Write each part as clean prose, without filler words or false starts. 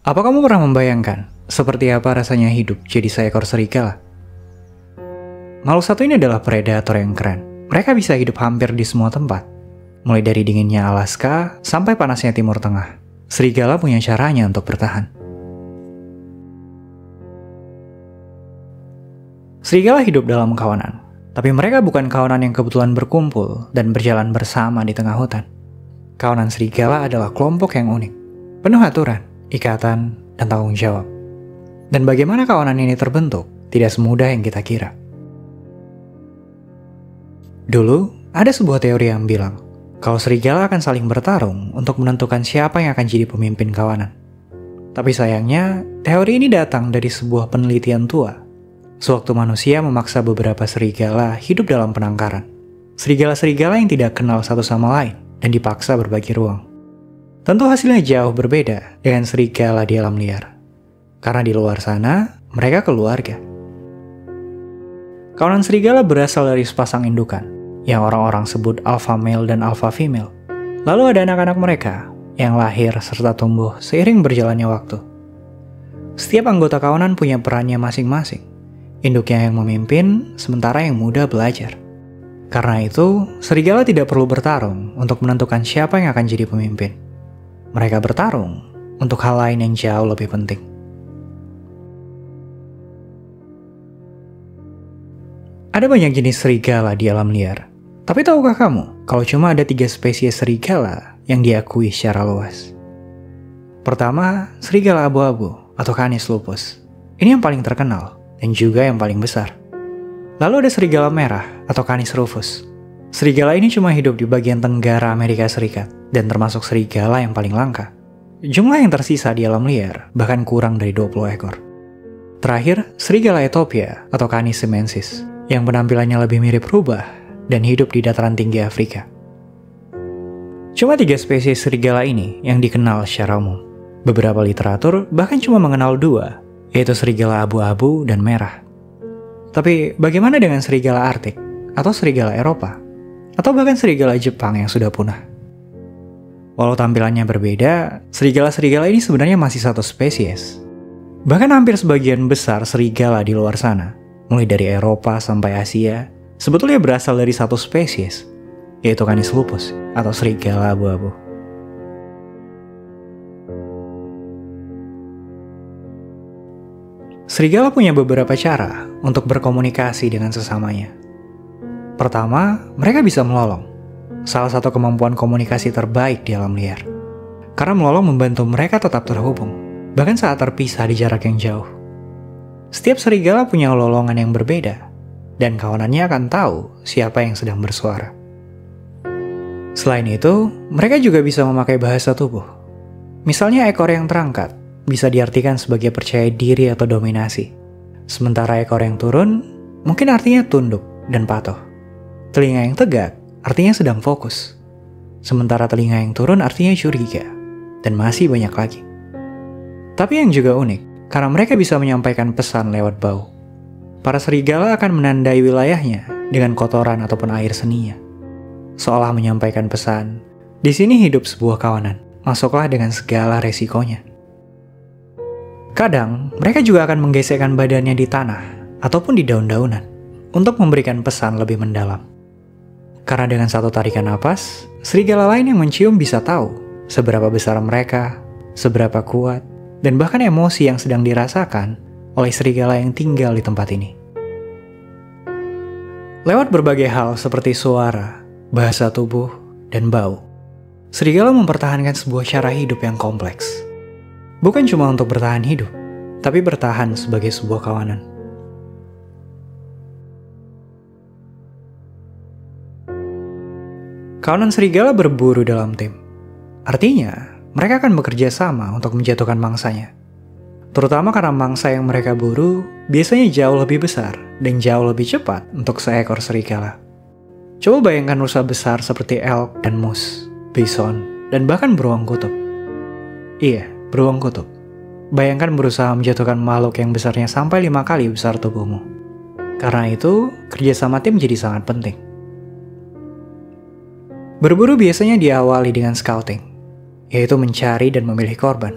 Apa kamu pernah membayangkan seperti apa rasanya hidup jadi seekor serigala? Makhluk satu ini adalah predator yang keren. Mereka bisa hidup hampir di semua tempat. Mulai dari dinginnya Alaska sampai panasnya Timur Tengah. Serigala punya caranya untuk bertahan. Serigala hidup dalam kawanan. Tapi mereka bukan kawanan yang kebetulan berkumpul dan berjalan bersama di tengah hutan. Kawanan serigala adalah kelompok yang unik. Penuh aturan, ikatan, dan tanggung jawab. Dan bagaimana kawanan ini terbentuk tidak semudah yang kita kira. Dulu, ada sebuah teori yang bilang kalau serigala akan saling bertarung untuk menentukan siapa yang akan jadi pemimpin kawanan. Tapi sayangnya, teori ini datang dari sebuah penelitian tua. Sewaktu manusia memaksa beberapa serigala hidup dalam penangkaran. Serigala-serigala yang tidak kenal satu sama lain dan dipaksa berbagi ruang. Tentu hasilnya jauh berbeda dengan serigala di alam liar. Karena di luar sana, mereka keluarga. Kawanan serigala berasal dari sepasang indukan, yang orang-orang sebut alpha male dan alpha female. Lalu ada anak-anak mereka, yang lahir serta tumbuh seiring berjalannya waktu. Setiap anggota kawanan punya perannya masing-masing. Induknya yang memimpin, sementara yang muda belajar. Karena itu, serigala tidak perlu bertarung untuk menentukan siapa yang akan jadi pemimpin. Mereka bertarung untuk hal lain yang jauh lebih penting. Ada banyak jenis serigala di alam liar. Tapi tahukah kamu kalau cuma ada 3 spesies serigala yang diakui secara luas? Pertama, serigala abu-abu atau Canis lupus. Ini yang paling terkenal dan juga yang paling besar. Lalu ada serigala merah atau Canis rufus. Serigala ini cuma hidup di bagian tenggara Amerika Serikat dan termasuk serigala yang paling langka. Jumlah yang tersisa di alam liar bahkan kurang dari 20 ekor. Terakhir, serigala Ethiopia atau Canis simensis yang penampilannya lebih mirip rubah dan hidup di dataran tinggi Afrika. Cuma 3 spesies serigala ini yang dikenal secara umum. Beberapa literatur bahkan cuma mengenal 2, yaitu serigala abu-abu dan merah. Tapi bagaimana dengan serigala Arktik atau serigala Eropa? Atau bahkan serigala Jepang yang sudah punah? Walau tampilannya berbeda, serigala-serigala ini sebenarnya masih satu spesies. Bahkan hampir sebagian besar serigala di luar sana, mulai dari Eropa sampai Asia, sebetulnya berasal dari satu spesies, yaitu Canis lupus atau serigala abu-abu. Serigala punya beberapa cara untuk berkomunikasi dengan sesamanya. Pertama, mereka bisa melolong. Salah satu kemampuan komunikasi terbaik di alam liar. Karena melolong membantu mereka tetap terhubung, bahkan saat terpisah di jarak yang jauh. Setiap serigala punya lolongan yang berbeda, dan kawanannya akan tahu siapa yang sedang bersuara. Selain itu, mereka juga bisa memakai bahasa tubuh. Misalnya ekor yang terangkat bisa diartikan sebagai percaya diri atau dominasi. Sementara ekor yang turun mungkin artinya tunduk dan patuh. Telinga yang tegak artinya sedang fokus. Sementara telinga yang turun artinya curiga. Dan masih banyak lagi. Tapi yang juga unik, karena mereka bisa menyampaikan pesan lewat bau. Para serigala akan menandai wilayahnya dengan kotoran ataupun air seninya. Seolah menyampaikan pesan, di sini hidup sebuah kawanan, masuklah dengan segala resikonya. Kadang, mereka juga akan menggesekkan badannya di tanah ataupun di daun-daunan untuk memberikan pesan lebih mendalam. Karena dengan satu tarikan napas, serigala lain yang mencium bisa tahu seberapa besar mereka, seberapa kuat, dan bahkan emosi yang sedang dirasakan oleh serigala yang tinggal di tempat ini. Lewat berbagai hal seperti suara, bahasa tubuh, dan bau, serigala mempertahankan sebuah cara hidup yang kompleks. Bukan cuma untuk bertahan hidup, tapi bertahan sebagai sebuah kawanan. Kawanan serigala berburu dalam tim. Artinya, mereka akan bekerja sama untuk menjatuhkan mangsanya. Terutama karena mangsa yang mereka buru biasanya jauh lebih besar dan jauh lebih cepat untuk seekor serigala. Coba bayangkan rusa besar seperti elk dan moose, bison, dan bahkan beruang kutub. Iya, beruang kutub. Bayangkan berusaha menjatuhkan makhluk yang besarnya sampai 5 kali besar tubuhmu. Karena itu, kerjasama tim jadi sangat penting. Berburu biasanya diawali dengan scouting, yaitu mencari dan memilih korban.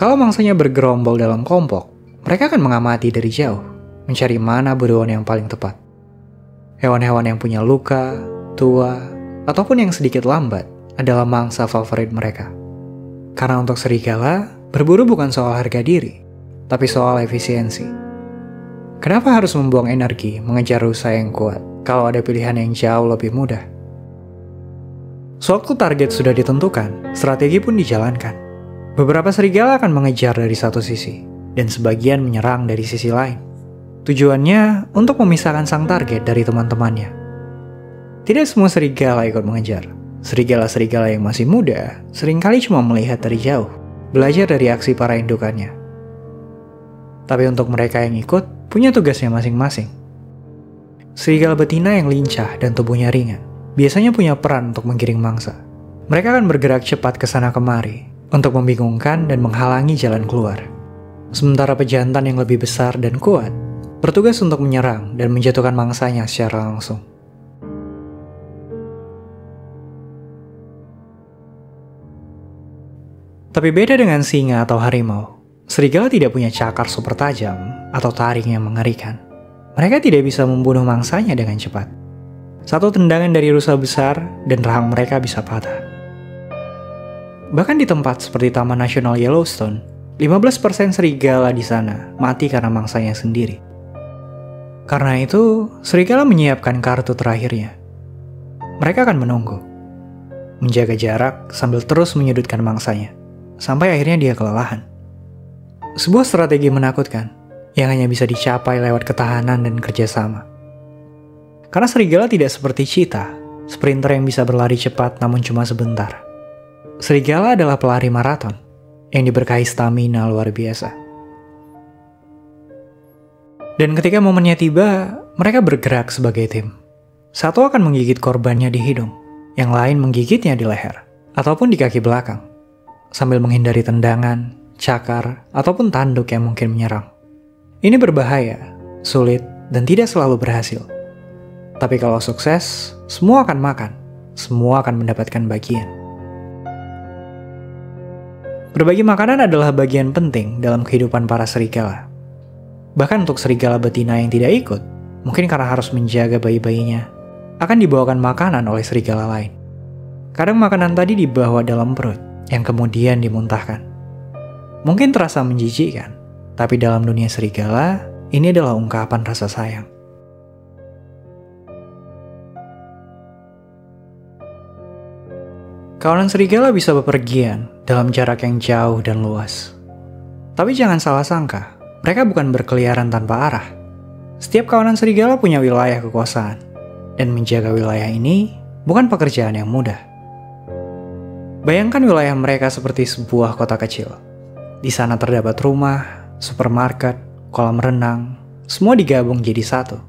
Kalau mangsanya bergerombol dalam kelompok, mereka akan mengamati dari jauh, mencari mana buruan yang paling tepat. Hewan-hewan yang punya luka, tua, ataupun yang sedikit lambat adalah mangsa favorit mereka. Karena untuk serigala, berburu bukan soal harga diri, tapi soal efisiensi. Kenapa harus membuang energi mengejar rusa yang kuat kalau ada pilihan yang jauh lebih mudah? Sewaktu target sudah ditentukan, strategi pun dijalankan. Beberapa serigala akan mengejar dari satu sisi, dan sebagian menyerang dari sisi lain. Tujuannya untuk memisahkan sang target dari teman-temannya. Tidak semua serigala ikut mengejar. Serigala-serigala yang masih muda seringkali cuma melihat dari jauh, belajar dari aksi para indukannya. Tapi untuk mereka yang ikut, punya tugasnya masing-masing. Serigala betina yang lincah dan tubuhnya ringan biasanya punya peran untuk menggiring mangsa. Mereka akan bergerak cepat ke sana kemari untuk membingungkan dan menghalangi jalan keluar. Sementara pejantan yang lebih besar dan kuat bertugas untuk menyerang dan menjatuhkan mangsanya secara langsung. Tapi beda dengan singa atau harimau, serigala tidak punya cakar super tajam atau taring yang mengerikan. Mereka tidak bisa membunuh mangsanya dengan cepat. Satu tendangan dari rusa besar dan rahang mereka bisa patah. Bahkan di tempat seperti Taman Nasional Yellowstone, 15% serigala di sana mati karena mangsanya sendiri. Karena itu, serigala menyiapkan kartu terakhirnya. Mereka akan menunggu, menjaga jarak sambil terus menyudutkan mangsanya, sampai akhirnya dia kelelahan. Sebuah strategi menakutkan, yang hanya bisa dicapai lewat ketahanan dan kerjasama. Karena serigala tidak seperti cheetah, sprinter yang bisa berlari cepat namun cuma sebentar. Serigala adalah pelari maraton, yang diberkahi stamina luar biasa. Dan ketika momennya tiba, mereka bergerak sebagai tim. Satu akan menggigit korbannya di hidung, yang lain menggigitnya di leher, ataupun di kaki belakang, sambil menghindari tendangan, cakar, ataupun tanduk yang mungkin menyerang. Ini berbahaya, sulit, dan tidak selalu berhasil. Tapi kalau sukses, semua akan makan, semua akan mendapatkan bagian. Berbagi makanan adalah bagian penting dalam kehidupan para serigala. Bahkan untuk serigala betina yang tidak ikut, mungkin karena harus menjaga bayi-bayinya, akan dibawakan makanan oleh serigala lain. Kadang makanan tadi dibawa dalam perut, yang kemudian dimuntahkan. Mungkin terasa menjijikkan, tapi dalam dunia serigala, ini adalah ungkapan rasa sayang. Kawanan serigala bisa bepergian dalam jarak yang jauh dan luas. Tapi jangan salah sangka, mereka bukan berkeliaran tanpa arah. Setiap kawanan serigala punya wilayah kekuasaan, dan menjaga wilayah ini bukan pekerjaan yang mudah. Bayangkan wilayah mereka seperti sebuah kota kecil. Di sana terdapat rumah, supermarket, kolam renang, semua digabung jadi satu.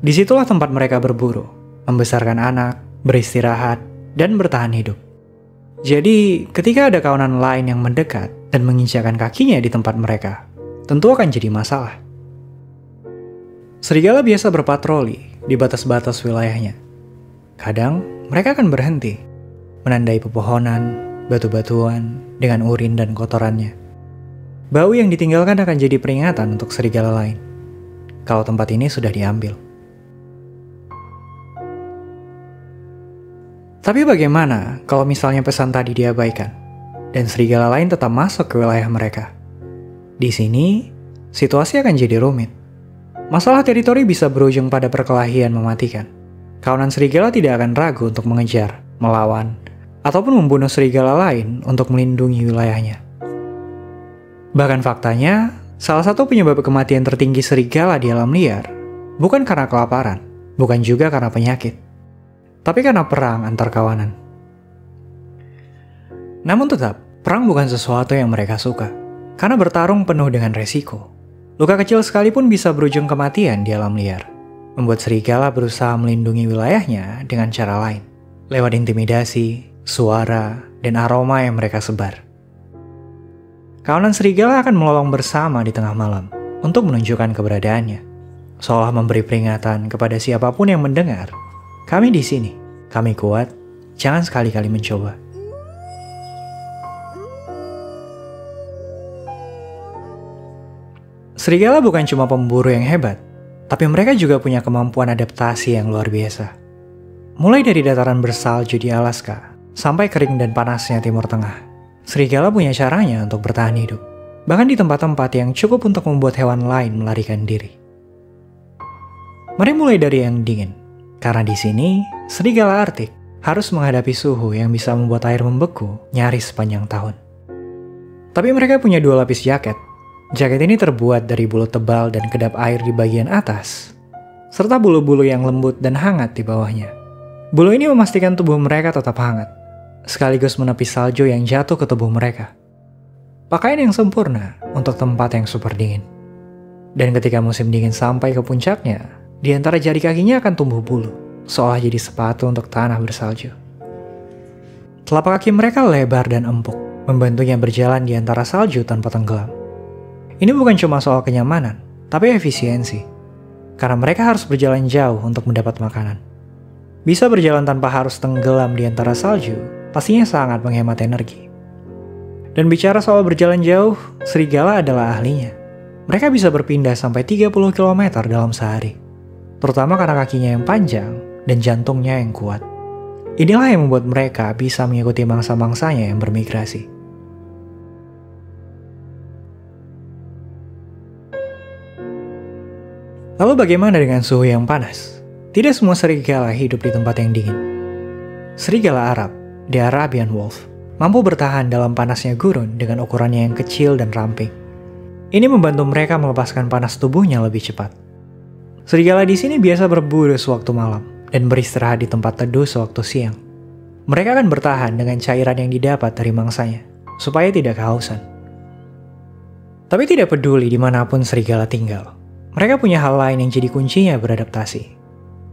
Disitulah tempat mereka berburu, membesarkan anak, beristirahat, dan bertahan hidup. Jadi, ketika ada kawanan lain yang mendekat dan menginjakkan kakinya di tempat mereka, tentu akan jadi masalah. Serigala biasa berpatroli di batas-batas wilayahnya. Kadang, mereka akan berhenti, menandai pepohonan, batu-batuan, dengan urin dan kotorannya. Bau yang ditinggalkan akan jadi peringatan untuk serigala lain, kalau tempat ini sudah diambil. Tapi bagaimana kalau misalnya pesan tadi diabaikan, dan serigala lain tetap masuk ke wilayah mereka? Di sini, situasi akan jadi rumit. Masalah teritori bisa berujung pada perkelahian mematikan. Kawanan serigala tidak akan ragu untuk mengejar, melawan, ataupun membunuh serigala lain untuk melindungi wilayahnya. Bahkan faktanya, salah satu penyebab kematian tertinggi serigala di alam liar bukan karena kelaparan, bukan juga karena penyakit, tapi karena perang antar kawanan. Namun tetap, perang bukan sesuatu yang mereka suka, karena bertarung penuh dengan resiko. Luka kecil sekalipun bisa berujung kematian di alam liar, membuat serigala berusaha melindungi wilayahnya dengan cara lain, lewat intimidasi, suara, dan aroma yang mereka sebar. Kawanan serigala akan melolong bersama di tengah malam untuk menunjukkan keberadaannya, seolah memberi peringatan kepada siapapun yang mendengar. Kami di sini, kami kuat, jangan sekali-kali mencoba. Serigala bukan cuma pemburu yang hebat, tapi mereka juga punya kemampuan adaptasi yang luar biasa. Mulai dari dataran bersalju di Alaska, sampai kering dan panasnya Timur Tengah, serigala punya caranya untuk bertahan hidup, bahkan di tempat-tempat yang cukup untuk membuat hewan lain melarikan diri. Mari mulai dari yang dingin, karena di sini, serigala Arktik harus menghadapi suhu yang bisa membuat air membeku nyaris sepanjang tahun. Tapi mereka punya 2 lapis jaket. Jaket ini terbuat dari bulu tebal dan kedap air di bagian atas, serta bulu-bulu yang lembut dan hangat di bawahnya. Bulu ini memastikan tubuh mereka tetap hangat, sekaligus menepis salju yang jatuh ke tubuh mereka. Pakaian yang sempurna untuk tempat yang super dingin. Dan ketika musim dingin sampai ke puncaknya, di antara jari kakinya akan tumbuh bulu, seolah jadi sepatu untuk tanah bersalju. Telapak kaki mereka lebar dan empuk, membantunya berjalan di antara salju tanpa tenggelam. Ini bukan cuma soal kenyamanan, tapi efisiensi. Karena mereka harus berjalan jauh untuk mendapat makanan. Bisa berjalan tanpa harus tenggelam di antara salju, pastinya sangat menghemat energi. Dan bicara soal berjalan jauh, serigala adalah ahlinya. Mereka bisa berpindah sampai 30 km dalam sehari. Terutama karena kakinya yang panjang dan jantungnya yang kuat. Inilah yang membuat mereka bisa mengikuti mangsa-mangsanya yang bermigrasi. Lalu bagaimana dengan suhu yang panas? Tidak semua serigala hidup di tempat yang dingin. Serigala Arab, the Arabian Wolf, mampu bertahan dalam panasnya gurun dengan ukurannya yang kecil dan ramping. Ini membantu mereka melepaskan panas tubuhnya lebih cepat. Serigala di sini biasa berburu sewaktu malam dan beristirahat di tempat teduh sewaktu siang. Mereka akan bertahan dengan cairan yang didapat dari mangsanya, supaya tidak kehausan. Tapi tidak peduli dimanapun serigala tinggal, mereka punya hal lain yang jadi kuncinya beradaptasi.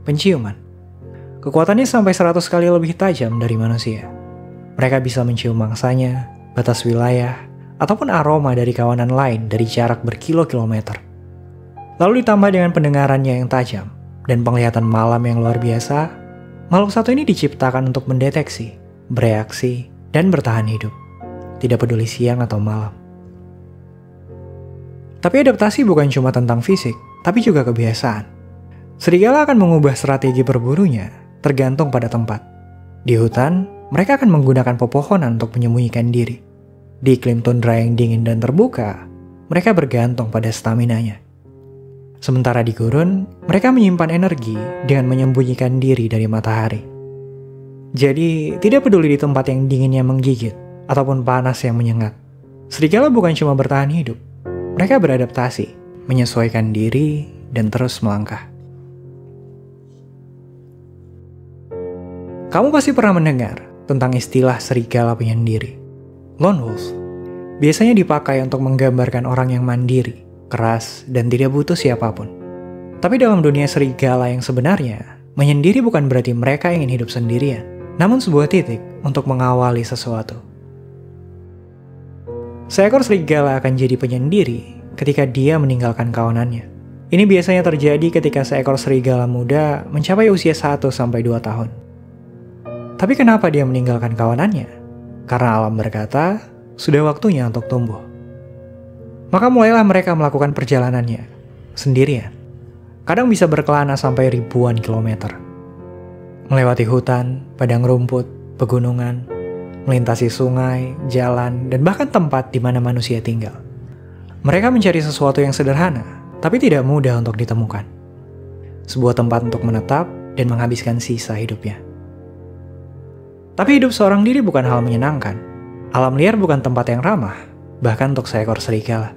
Penciuman. Kekuatannya sampai 100 kali lebih tajam dari manusia. Mereka bisa mencium mangsanya, batas wilayah, ataupun aroma dari kawanan lain dari jarak berkilo-kilometer. Lalu ditambah dengan pendengarannya yang tajam dan penglihatan malam yang luar biasa, makhluk satu ini diciptakan untuk mendeteksi, bereaksi, dan bertahan hidup. Tidak peduli siang atau malam. Tapi adaptasi bukan cuma tentang fisik, tapi juga kebiasaan. Serigala akan mengubah strategi berburunya tergantung pada tempat. Di hutan, mereka akan menggunakan pepohonan untuk menyembunyikan diri. Di iklim tundra yang dingin dan terbuka, mereka bergantung pada staminanya. Sementara di gurun, mereka menyimpan energi dengan menyembunyikan diri dari matahari. Jadi, tidak peduli di tempat yang dinginnya menggigit ataupun panas yang menyengat. Serigala bukan cuma bertahan hidup, mereka beradaptasi, menyesuaikan diri, dan terus melangkah. Kamu pasti pernah mendengar tentang istilah serigala penyendiri. Lone wolf biasanya dipakai untuk menggambarkan orang yang mandiri, keras, dan tidak butuh siapapun. Tapi dalam dunia serigala yang sebenarnya, menyendiri bukan berarti mereka ingin hidup sendirian, namun sebuah titik untuk mengawali sesuatu. Seekor serigala akan jadi penyendiri ketika dia meninggalkan kawanannya. Ini biasanya terjadi ketika seekor serigala muda mencapai usia 1-2 tahun. Tapi kenapa dia meninggalkan kawanannya? Karena alam berkata, sudah waktunya untuk tumbuh. Maka mulailah mereka melakukan perjalanannya, sendirian. Kadang bisa berkelana sampai ribuan kilometer. Melewati hutan, padang rumput, pegunungan, melintasi sungai, jalan, dan bahkan tempat di mana manusia tinggal. Mereka mencari sesuatu yang sederhana, tapi tidak mudah untuk ditemukan. Sebuah tempat untuk menetap dan menghabiskan sisa hidupnya. Tapi hidup seorang diri bukan hal menyenangkan. Alam liar bukan tempat yang ramah, bahkan untuk seekor serigala.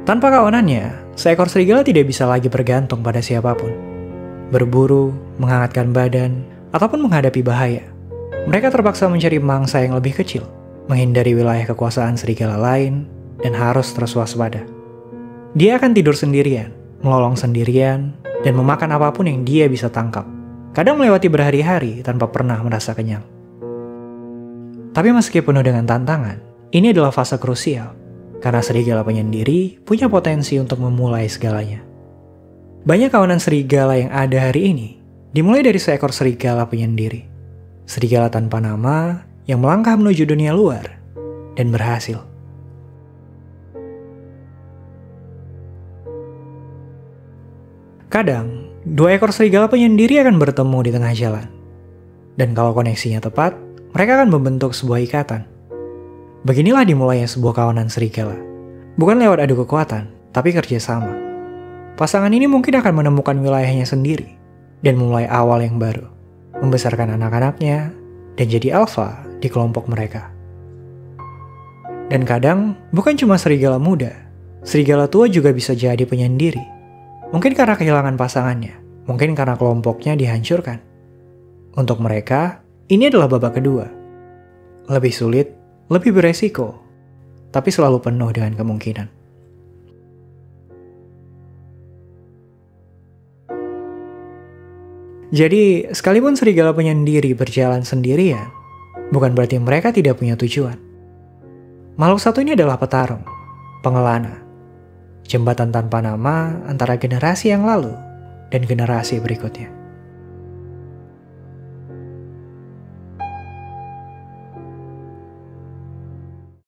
Tanpa kawanannya, seekor serigala tidak bisa lagi bergantung pada siapapun. Berburu, menghangatkan badan, ataupun menghadapi bahaya. Mereka terpaksa mencari mangsa yang lebih kecil, menghindari wilayah kekuasaan serigala lain, dan harus terus waspada. Dia akan tidur sendirian, melolong sendirian, dan memakan apapun yang dia bisa tangkap. Kadang melewati berhari-hari tanpa pernah merasa kenyang. Tapi meski penuh dengan tantangan, ini adalah fase krusial, karena serigala penyendiri punya potensi untuk memulai segalanya. Banyak kawanan serigala yang ada hari ini, dimulai dari seekor serigala penyendiri. Serigala tanpa nama yang melangkah menuju dunia luar dan berhasil. Kadang, dua ekor serigala penyendiri akan bertemu di tengah jalan. Dan kalau koneksinya tepat, mereka akan membentuk sebuah ikatan. Beginilah dimulainya sebuah kawanan serigala. Bukan lewat adu kekuatan, tapi kerjasama. Pasangan ini mungkin akan menemukan wilayahnya sendiri dan memulai awal yang baru, membesarkan anak-anaknya, dan jadi alfa di kelompok mereka. Dan kadang, bukan cuma serigala muda, serigala tua juga bisa jadi penyendiri. Mungkin karena kehilangan pasangannya, mungkin karena kelompoknya dihancurkan. Untuk mereka, ini adalah babak kedua. Lebih sulit, lebih beresiko, tapi selalu penuh dengan kemungkinan. Jadi, sekalipun serigala penyendiri berjalan sendirian, bukan berarti mereka tidak punya tujuan. Makhluk satu ini adalah petarung, pengelana, jembatan tanpa nama antara generasi yang lalu dan generasi berikutnya.